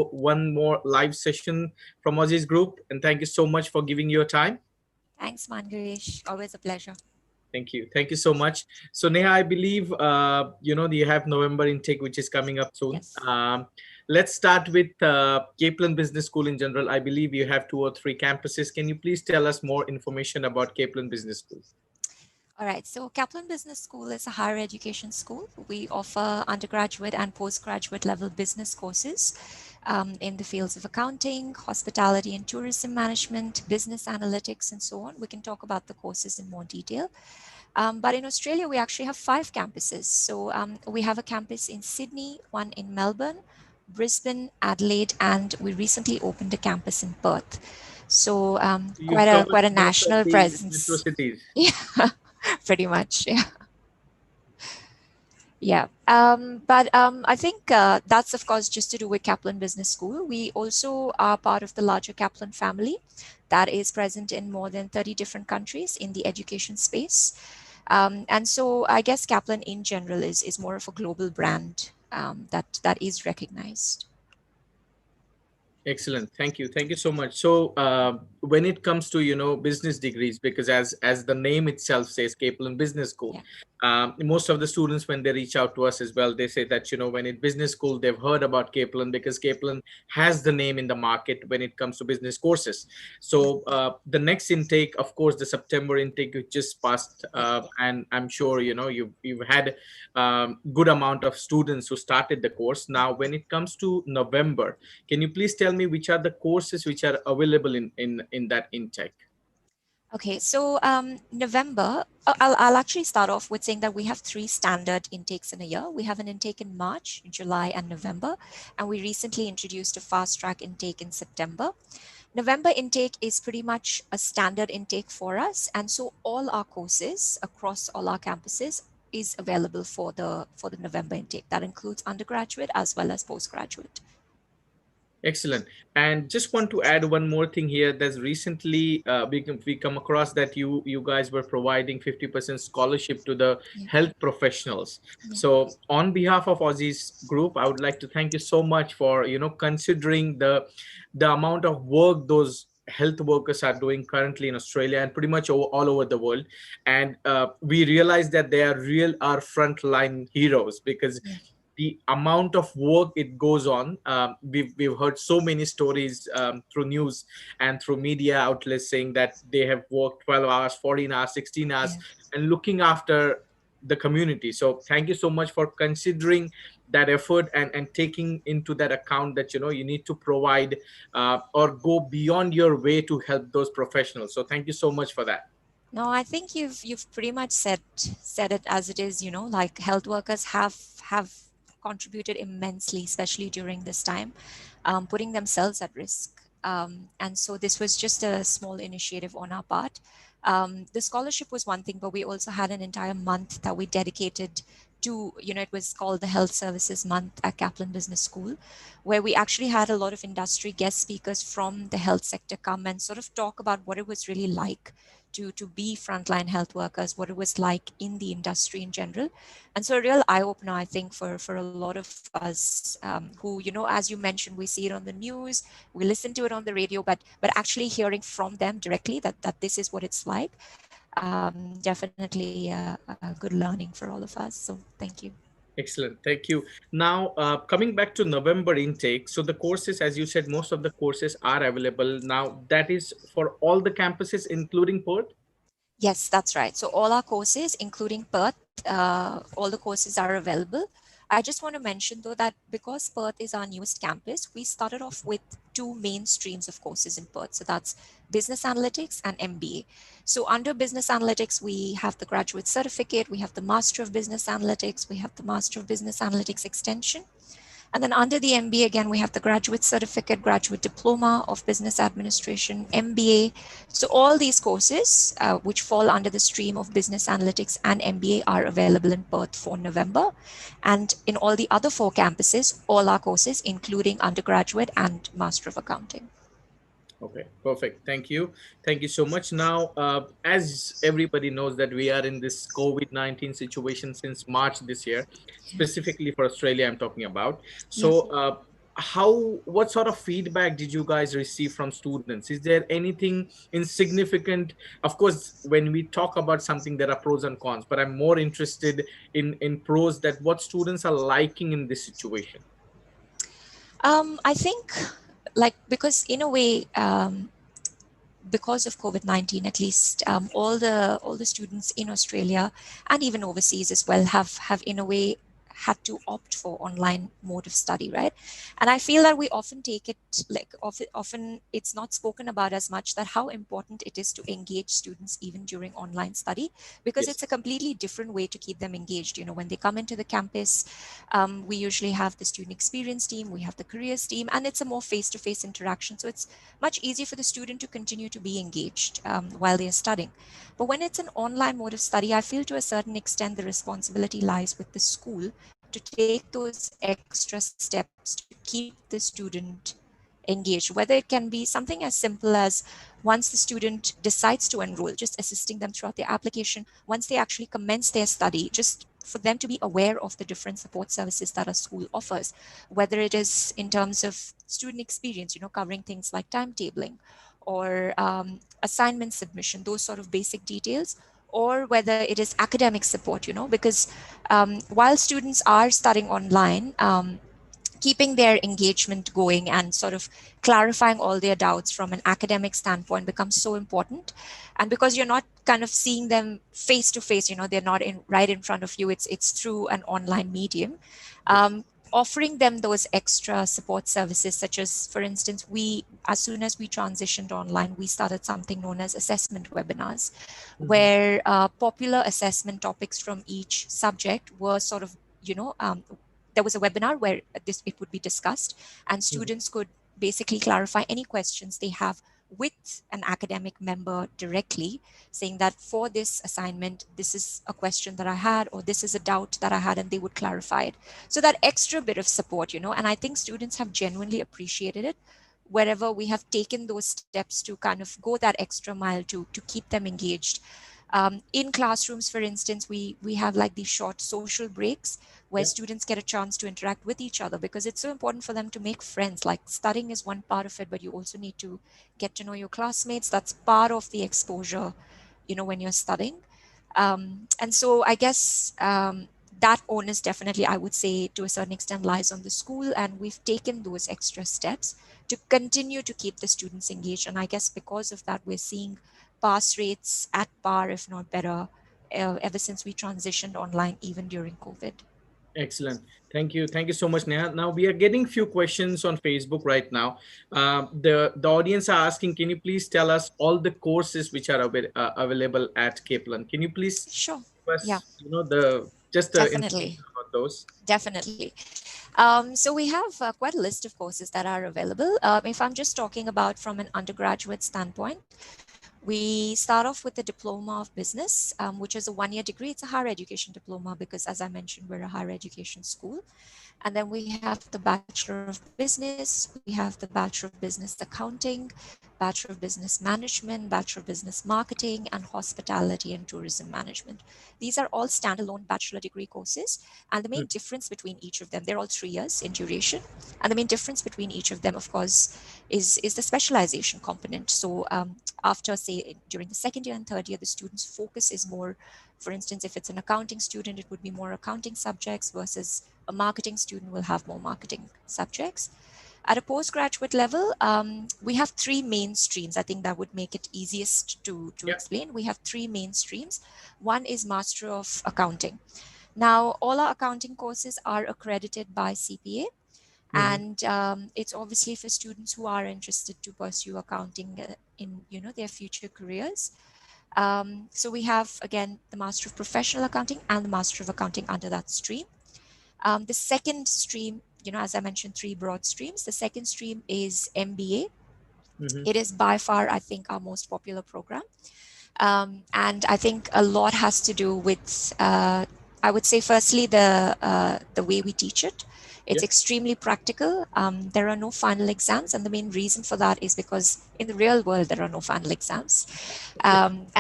one more live session from Aussizz Group. And thank you so much for giving your time. Thanks, Mangaresh. Always a pleasure. Thank you. Thank you so much. So Neha, I believe you have November intake which is coming up soon. Yes. Let's start with Kaplan Business School in general. I believe you have 2 or 3 campuses. Can you please tell us more information about Kaplan Business School? All right. So, Kaplan Business School is a higher education school. We offer undergraduate and postgraduate level business courses in the fields of accounting, hospitality and tourism management, business analytics, and so on. We can talk about the courses in more detail. But in Australia, we actually have 5 campuses. So, we have a campus in Sydney, one in Melbourne, Brisbane, Adelaide, and we recently opened a campus in Perth. So, You covered quite a most of national the metro presence. cities. Yeah, pretty much. Yeah. Yeah. But I think that's, of course, just to do with Kaplan Business School. We also are part of the larger Kaplan family that is present in more than 30 different countries in the education space. And so I guess Kaplan in general is more of a global brand that is recognized. Excellent. Thank you. Thank you so much. So, when it comes to business degrees, because as the name itself says, Kaplan Business School, Yeah. most of the students when they reach out to us as well, they say that when in business school they've heard about Kaplan because Kaplan has the name in the market when it comes to business courses. So, the next intake, of course, the September intake which just passed, Yeah. and I'm sure you've had good amount of students who started the course. Now, when it comes to November, can you please tell me which are the courses which are available in that intake? Okay, so November, I'll actually start off with saying that we have 3 standard intakes in a year. We have an intake in March, July, and November, and we recently introduced a fast track intake in September. November intake is pretty much a standard intake for us, and so all our courses across all our campuses is available for the November intake. That includes undergraduate as well as postgraduate. Excellent. And just want to add one more thing here. There's recently we come across that you guys were providing 50% scholarship to the Yeah. health professionals. Yeah. So on behalf of Aussizz Group, I would like to thank you so much for considering the amount of work those health workers are doing currently in Australia and pretty much all over the world. And we realize that they are our frontline heroes because Yeah. the amount of work it goes on. We've heard so many stories through news and through media outlets saying that they have worked 12 hours, 14 hours, 16 hours, Yeah. and looking after the community. So thank you so much for considering that effort and taking into that account that you need to provide or go beyond your way to help those professionals. So thank you so much for that. No, I think you've pretty much said it as it is, like health workers have contributed immensely, especially during this time, putting themselves at risk. And so this was just a small initiative on our part. The scholarship was one thing, but we also had an entire month that we dedicated to, it was called the Health Services Month at Kaplan Business School, where we actually had a lot of industry guest speakers from the health sector come and sort of talk about what it was really like to be frontline health workers, what it was like in the industry in general. And so a real eye opener, I think, for a lot of us who, as you mentioned, we see it on the news, we listen to it on the radio, but actually hearing from them directly that this is what it's like, definitely a good learning for all of us. So thank you. Excellent. Thank you. Now, coming back to November intake, so the courses, as you said, most of the courses are available now. That is for all the campuses, including Perth. Yes, that's right. So all our courses, including Perth, all the courses are available. I just want to mention though that because Perth is our newest campus, we started off with 2 main streams of courses in Perth. So that's business analytics and MBA. So under business analytics, we have the graduate certificate, we have the Master of Business Analytics, we have the Master of Business Analytics extension. And then under the MBA, again, we have the graduate certificate, graduate diploma of business administration, MBA. So all these courses, which fall under the stream of business analytics and MBA, are available in Perth for November. And in all the other 4 campuses, all our courses, including undergraduate and Master of Accounting. Okay, perfect. Thank you. Thank you so much. Now, as everybody knows that we are in this COVID-19 situation since March this year, Yeah. specifically for Australia, I'm talking about. Yeah. So, what sort of feedback did you guys receive from students? Is there anything insignificant? Of course, when we talk about something, there are pros and cons, but I'm more interested in pros, that what students are liking in this situation. I think, like, because in a way, because of COVID-19, at least all the students in Australia and even overseas as well have in a way had to opt for online mode of study, right? And I feel that we often take it like often it's not spoken about as much, that how important it is to engage students even during online study, because Yes. it's a completely different way to keep them engaged. You know, when they come into the campus, we usually have the student experience team, we have the careers team, and it's a more face-to-face interaction. So it's much easier for the student to continue to be engaged while they are studying. But when it's an online mode of study, I feel to a certain extent the responsibility lies with the school to take those extra steps to keep the student engaged, whether it can be something as simple as once the student decides to enroll, just assisting them throughout their application, once they actually commence their study, just for them to be aware of the different support services that a school offers, whether it is in terms of student experience, covering things like timetabling or assignment submission, those sort of basic details, or whether it is academic support, because while students are studying online, keeping their engagement going and sort of clarifying all their doubts from an academic standpoint becomes so important. And because you're not kind of seeing them face to face, they're not in right in front of you, it's through an online medium. Yes. Offering them those extra support services, such as, for instance, we as soon as we transitioned online, we started something known as assessment webinars, Hmm. where popular assessment topics from each subject were sort of, you know um, there was a webinar where it would be discussed, and Hmm. students could basically clarify any questions they have with an academic member directly, saying that for this assignment, this is a question that I had, or this is a doubt that I had, and they would clarify it. So that extra bit of support, and I think students have genuinely appreciated it wherever we have taken those steps to kind of go that extra mile to keep them engaged. In classrooms, for instance, we have like these short social breaks where Yeah. students get a chance to interact with each other, because it's so important for them to make friends. Like, studying is one part of it, but you also need to get to know your classmates. That's part of the exposure, when you're studying. And so I guess that onus definitely, I would say, to a certain extent lies on the school, and we've taken those extra steps to continue to keep the students engaged. And I guess because of that, we're seeing pass rates at par, if not better, ever since we transitioned online, even during COVID. Excellent. Thank you. Thank you so much, Neha. Now we are getting few questions on Facebook right now. The audience are asking, can you please tell us all the courses which are available at Kaplan? Can you please Sure. give Yeah, us, the just the definitely. information about those? Definitely. So we have quite a list of courses that are available. If I'm just talking about from an undergraduate standpoint, we start off with the Diploma of Business, which is a 1-year degree. It's a higher education diploma because, as I mentioned, we're a higher education school. And then we have the Bachelor of Business, we have the Bachelor of Business Accounting, Bachelor of Business Management, Bachelor of Business Marketing, and Hospitality and Tourism Management. These are all standalone bachelor degree courses. And the main Mm. difference between each of them, they're all 3 years in duration. And the main difference between each of them, of course, is the specialization component. So after, say, during the second year and third year, the student's focus is more, for instance, if it's an accounting student, it would be more accounting subjects, versus a marketing student will have more marketing subjects. At a postgraduate level, we have three main streams. I think that would make it easiest to Yeah. explain. We have three main streams. One is Master of Accounting. Now, all our accounting courses are accredited by CPA, Hmm. and it's obviously for students who are interested to pursue accounting in their future careers. So we have, again, the Master of Professional Accounting and the Master of Accounting under that stream. The second stream, as I mentioned, three broad streams. The second stream is MBA. Hmm. It is by far, I think, our most popular program. And I think a lot has to do with, I would say, firstly, the way we teach it. It's Yeah. extremely practical. There are no final exams, and the main reason for that is because in the real world there are no final exams.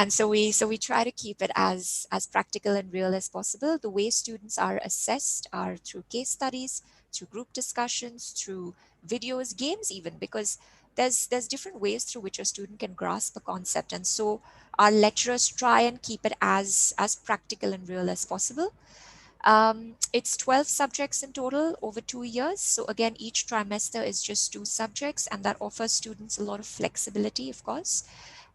And so we try to keep it as practical and real as possible. The way students are assessed are through case studies, through group discussions, through videos, games even, because there's different ways through which a student can grasp a concept. And so our lecturers try and keep it as practical and real as possible. It's 12 subjects in total over 2 years. So again, each trimester is just 2 subjects, and that offers students a lot of flexibility, of course.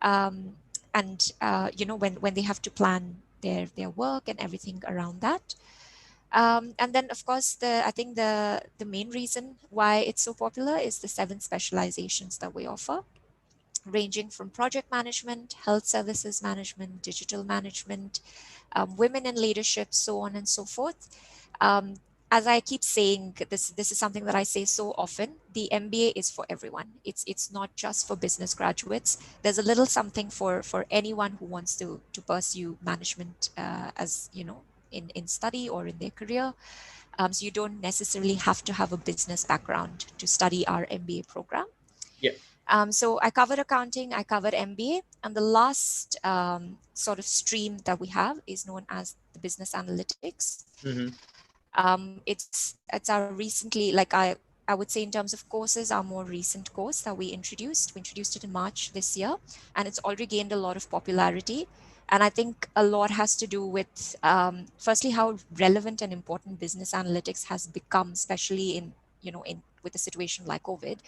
Um, and when they have to plan their work and everything around that. And then, of course, I think the main reason why it's so popular is the 7 specializations that we offer, ranging from project management, health services management, digital management, women in leadership, so on and so forth. Um, as I keep saying, this is something that I say so often. The MBA is for everyone. It's not just for business graduates. There's a little something for anyone who wants to pursue management, as you know, in study or in their career. So you don't necessarily have to have a business background to study our MBA program. Yeah. So I covered accounting, I covered MBA, and the last sort of stream that we have is known as the business analytics. Mm-hmm. It's our recently, like I would say in terms of courses, our more recent course that we introduced. We introduced it in March this year, and it's already gained a lot of popularity. And I think a lot has to do with, firstly, how relevant and important business analytics has become, especially in with a situation like COVID.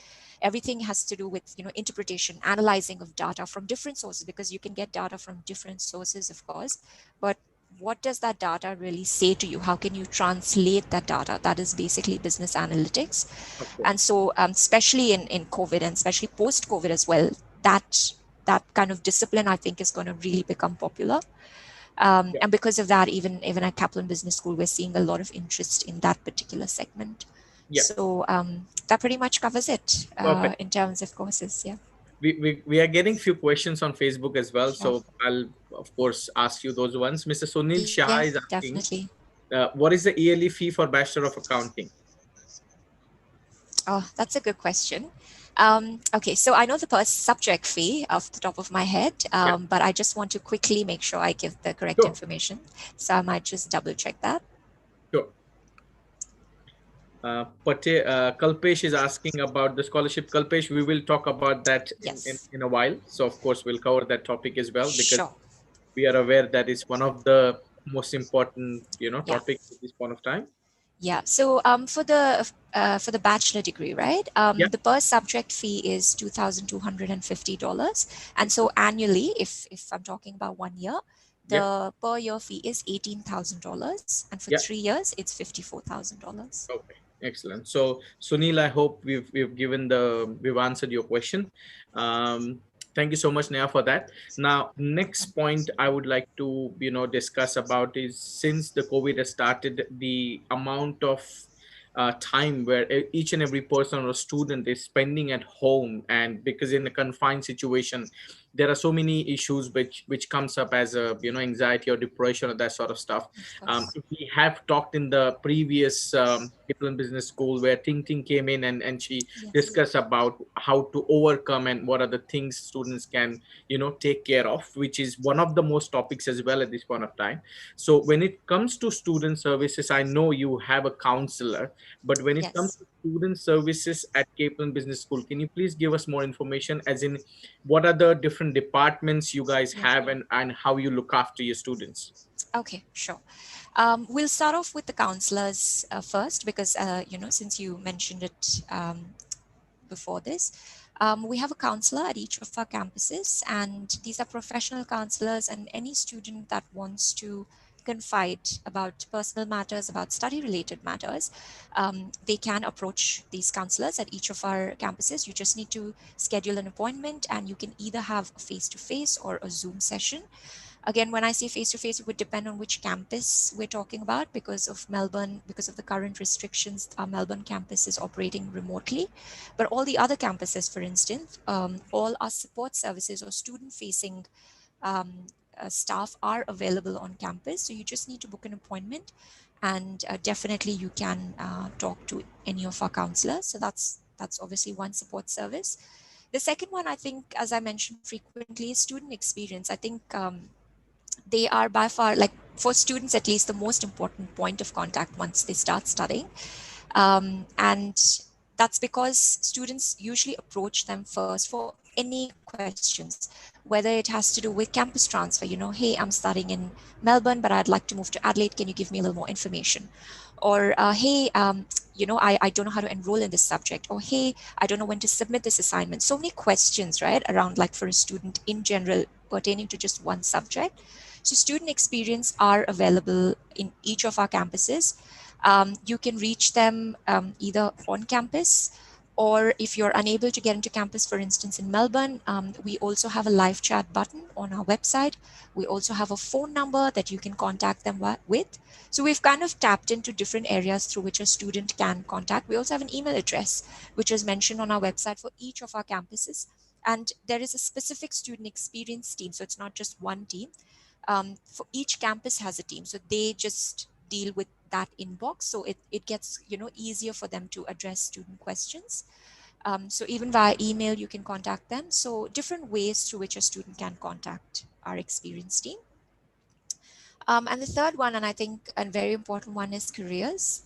Everything has to do with interpretation, analyzing of data from different sources, because you can get data from different sources, of course, but what does that data really say to you? How can you translate that data? That is basically business analytics. Of course. And so, especially in COVID, and especially post COVID as well, that kind of discipline, I think, is going to really become popular. Yeah. And because of that, even at Kaplan Business School, we're seeing a lot of interest in that particular segment. Yeah. So that pretty much covers it Perfect. in terms of courses. Yeah. We are getting few questions on Facebook as well, Sure. so I'll of course ask you those ones. Mr. Sunil Yeah, Shah is asking, definitely. what is the yearly fee for Bachelor of Accounting? Oh, that's a good question. Okay, so I know the per subject fee off the top of my head, Yeah. but I just want to quickly make sure I give the correct Sure. information. So I might just double check that. Sure. Kalpesh is asking about the scholarship. Kalpesh, we will talk about that Yes, in a while. So, of course, we'll cover that topic as well, because sure. we are aware that is one of the most important, Yeah. topics at this point of time. Yeah. So for the bachelor degree, right? Yeah. The per subject fee is $2,250, and so Excellent. annually, if I'm talking about 1 year, Yeah. the per year fee is $18,000, and for Yeah. 3 years, it's $54,000. Okay. Excellent. So, Sunil, I hope we've answered your question. Um, Thank you so much, Neha, for that. Now, next Welcome. point I would like to discuss about is, since the COVID has started, the amount of time where each and every person or student is spending at home, and because in a confined situation, there are so many issues which comes up as a anxiety or depression or that sort of stuff. Of course. We have talked in the previous Kaplan Business School, where Ting Ting came in, and she Yes. discussed about how to overcome and what are the things students can take care of, which is one of the most topics as well at this point of time. So when it comes to student services, I know you have a counselor, but when it comes Yes. to student services at Kaplan Business School, can you please give us more information, as in what are the different departments you guys Yeah. have, and how you look after your students? Okay, sure. We'll start off with the counselors first, because since you mentioned it before this. We have a counselor at each of our campuses, and these are professional counselors. And any student that wants to confide about personal matters, about study related matters, they can approach these counselors at each of our campuses. You just need to schedule an appointment, and you can either have a face to face or a Zoom session. Again, when I say face to face, it would depend on which campus we're talking about. Because of Melbourne, because of the current restrictions, our Melbourne campus is operating remotely. But all the other campuses, for instance, all our support services or student facing staff are available on campus. So you just need to book an appointment, and definitely you can talk to any of our counselors. So that's obviously one support service. The second one, I think, as I mentioned frequently, is student experience. I think they are by far, like, for students at least, the most important point of contact once they start studying. And that's because students usually approach them first for any questions, whether it has to do with campus transfer. Hey, I'm studying in Melbourne, but I'd like to move to Adelaide. Can you give me a little more information? Or hey, I don't know how to enroll in this subject. Or hey, I don't know when to submit this assignment. So many questions, right, around like for a student in general pertaining to just one subject. So student experience are available in each of our campuses. You can reach them either on campus, or if you're unable to get into campus, for instance, in Melbourne, we also have a live chat button on our website. We also have a phone number that you can contact them with. So we've kind of tapped into different areas through which a student can contact. We also have an email address, which is mentioned on our website for each of our campuses. And there is a specific student experience team. So it's not just one team. For each campus has a team. So they just deal with that inbox. So it gets, easier for them to address student questions. So even via email, you can contact them. So different ways through which a student can contact our experience team. And the third one, and I think a very important one, is careers.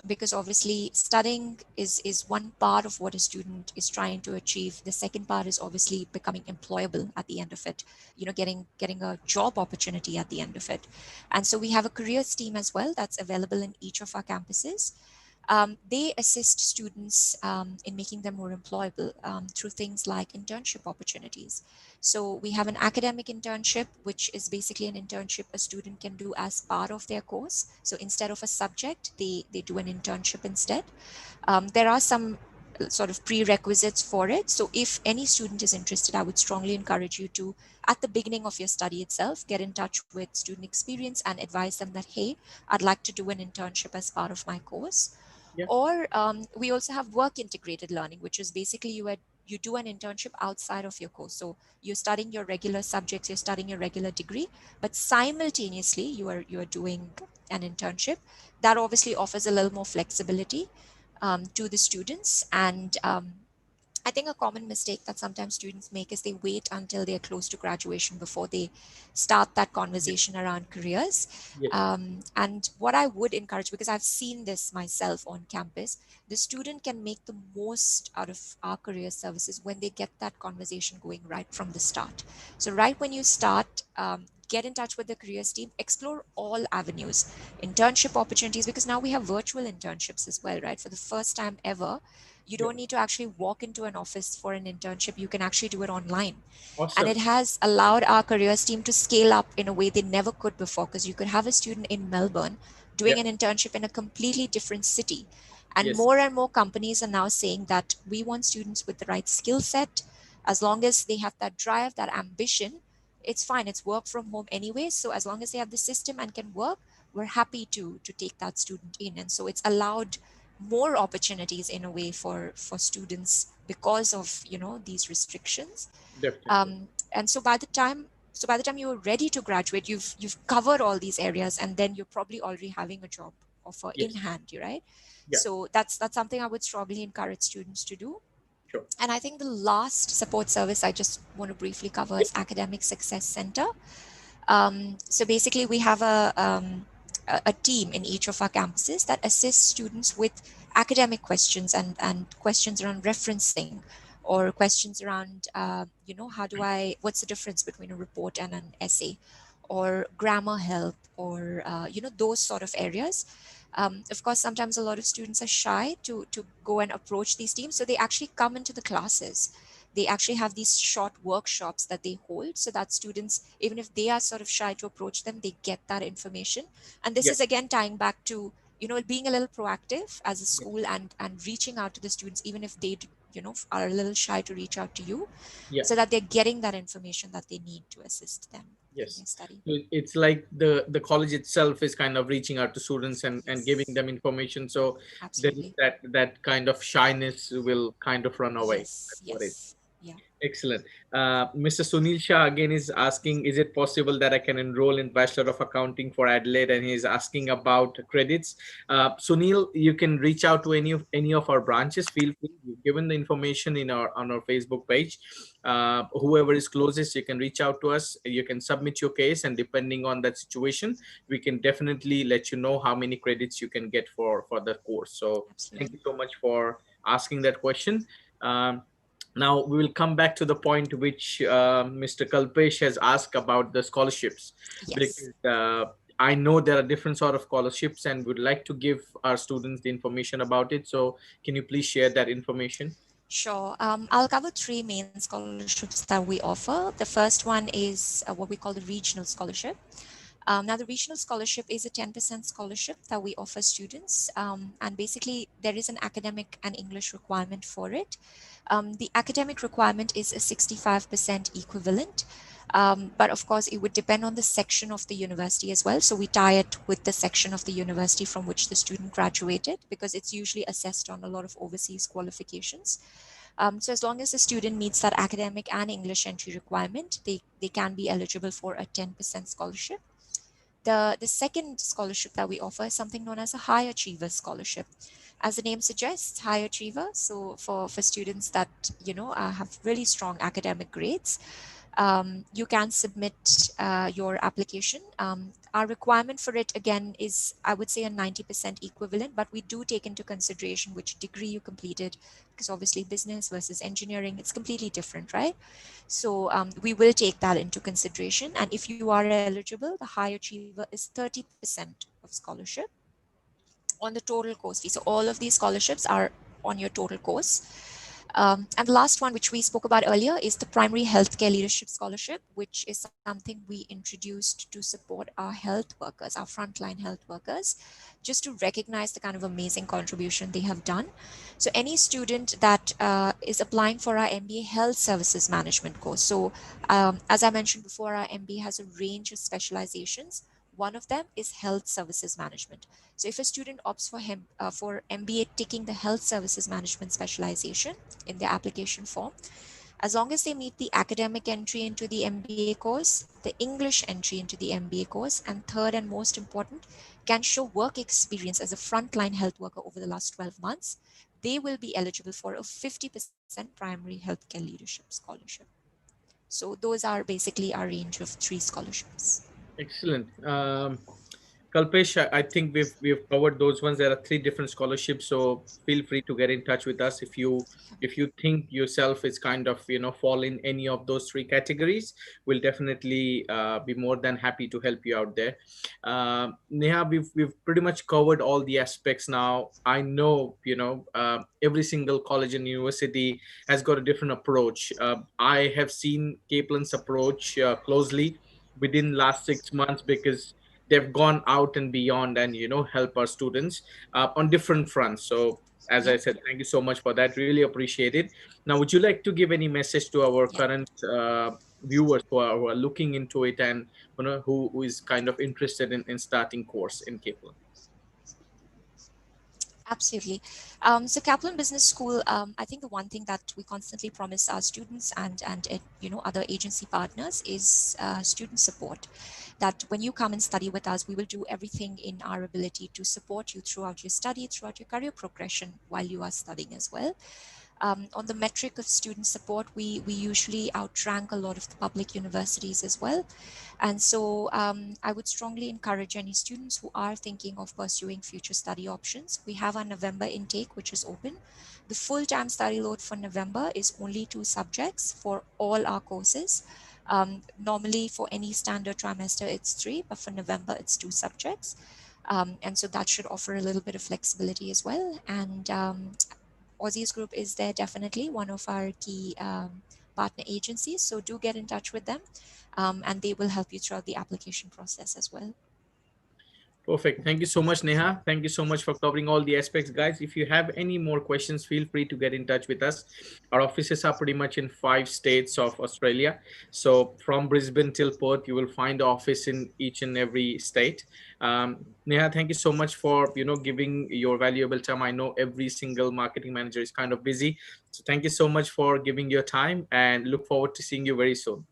Because obviously studying is one part of what a student is trying to achieve. The second part is obviously becoming employable at the end of it, getting a job opportunity at the end of it. And so we have a careers team as well that's available in each of our campuses. They assist students in making them more employable through things like internship opportunities. So we have an academic internship, which is basically an internship a student can do as part of their course. So instead of a subject, they do an internship instead. There are some sort of prerequisites for it. So if any student is interested, I would strongly encourage you to, at the beginning of your study itself, get in touch with student experience and advise them that, hey, I'd like to do an internship as part of my course. Yeah. Or we also have work integrated learning, which is basically you do an internship outside of your course. So you're studying your regular subjects, you're studying your regular degree, but simultaneously you are doing an internship. That obviously offers a little more flexibility to the students. And I think a common mistake that sometimes students make is they wait until they're close to graduation before they start that Yes. conversation around careers. Yes. And what I would encourage, because I've seen this myself on campus, the student can make the most out of our career services when they get that conversation going right from the start. So, right when you start, get in touch with the careers team, explore all avenues, internship opportunities, because now we have virtual internships as well, right? For the first time ever, you Yeah. don't need to actually walk into an office for an internship. You can actually do it online. And Awesome. it has allowed our careers team to scale up in a way they never could before, because you could have a student in Melbourne Yeah. doing an internship in a completely different city. Yes. And more companies are now saying that we want students with the right skill set. As long as they have that drive, that ambition, it's fine. It's work from home anyway. So as long as they have the system and can work, we're happy to take that student in. And so it's allowed more opportunities in a way for students because of these restrictions. Definitely. And so by the time you're ready to graduate, you've covered all these areas, and then you're probably already having a job offer in Yes. hand, you right? Yeah. So that's something I would strongly encourage students to do. Sure. And I think the last support service I just want to briefly cover Yeah. is Academic Success Center. So basically, we have a team in each of our campuses that assists students with academic questions and questions around referencing, or questions around, what's the difference between a report and an essay, or grammar help, or, those sort of areas. Of course, sometimes a lot of students are shy to go and approach these teams. So they actually come into the classes. They actually have these short workshops that they hold, so that students, even if they are sort of shy to approach them, they get that information. And this Yeah. is again tying back to being a little proactive as a Yes. school, and reaching out to the students, even if they are a little shy to reach out to you, Yeah. so that they're getting that information that they need to assist them in Yes. their study. So it's like the college itself is kind of reaching out to students and giving Yes, them information. So there is absolutely. that kind of shyness will kind of run away. Yes, That's what it. yes, Yeah. Excellent. Mr. Sunil Shah again is asking, is it possible that I can enroll in Bachelor of Accounting for Adelaide? And he's asking about credits. Sunil, you can reach out to any of our branches. Feel free. We've given the information in our on our Facebook page. Whoever is closest, you can reach out to us. You can submit your case, and depending on that situation, we can definitely let you know how many credits you can get for the course. So thank you Absolutely. so much for asking that question. Um, Now we will come back to the point which Mr. Kalpesh has asked about the scholarships, Yes. because I know there are different sort of scholarships and would like to give our students the information about it. So can you please share that information? Sure. I'll cover three main scholarships that we offer. The first one is what we call the regional scholarship. Now, the regional scholarship is a 10% scholarship that we offer students. And basically, there is an academic and English requirement for it. The academic requirement is a 65% equivalent. But of course, it would depend on the section of the university as well. So we tie it with the section of the university from which the student graduated, because it's usually assessed on a lot of overseas qualifications. So as long as the student meets that academic and English entry requirement, they can be eligible for a 10% scholarship. The second scholarship that we offer is something known as a high achiever scholarship. As the name suggests, high achiever. So for students that have really strong academic grades, you can submit your application. Our requirement for it again is, I would say, a 90% equivalent, but we do take into consideration which degree you completed, because obviously business versus engineering, it's completely different, right? So we will take that into consideration. And if you are eligible, the high achiever is 30% of scholarship on the total course fee. So all of these scholarships are on your total course. And the last one, which we spoke about earlier, is the Primary Healthcare Leadership Scholarship, which is something we introduced to support our health workers, our frontline health workers, just to recognize the kind of amazing contribution they have done. So any student that is applying for our MBA Health Services Management course. So as I mentioned before, our MBA has a range of specializations. One of them is health services management. So if a student opts for MBA ticking the health services management specialization in their application form, as long as they meet the academic entry into the MBA course, the English entry into the MBA course, and third and most important, can show work experience as a frontline health worker over the last 12 months, they will be eligible for a 50% primary healthcare leadership scholarship. So those are basically our range of three scholarships. Excellent. Kalpesh, I think we've covered those ones. There are three different scholarships, so feel free to get in touch with us if you think yourself is kind of fall in any of those three categories. We'll definitely be more than happy to help you out there. Neha, we've pretty much covered all the aspects now. I know every single college and university has got a different approach. I have seen Kaplan's approach closely within last 6 months, because they've gone out and beyond and help our students on different fronts. So as I Yep. said, thank you so much for that, really appreciate it. Now, would you like to give any message to our Yep. current viewers who are looking into it, and who is kind of interested in starting course in Kaplan? Absolutely. So Kaplan Business School, I think the one thing that we constantly promise our students and other agency partners is student support. That when you come and study with us, we will do everything in our ability to support you throughout your study, throughout your career progression while you are studying as well. On the metric of student support, we usually outrank a lot of the public universities as well. And so I would strongly encourage any students who are thinking of pursuing future study options. We have our November intake, which is open. The full-time study load for November is only 2 subjects for all our courses. Normally, for any standard trimester, it's 3, but for November, it's 2 subjects. And so that should offer a little bit of flexibility as well. And Aussizz Group is there definitely one of our key partner agencies. So do get in touch with them, and they will help you throughout the application process as well. Perfect. Thank you so much, Neha. Thank you so much for covering all the aspects, guys. If you have any more questions, feel free to get in touch with us. Our offices are pretty much in 5 states of Australia. So from Brisbane till Perth, you will find the office in each and every state. Neha, thank you so much for giving your valuable time. I know every single marketing manager is kind of busy, so thank you so much for giving your time, and look forward to seeing you very soon.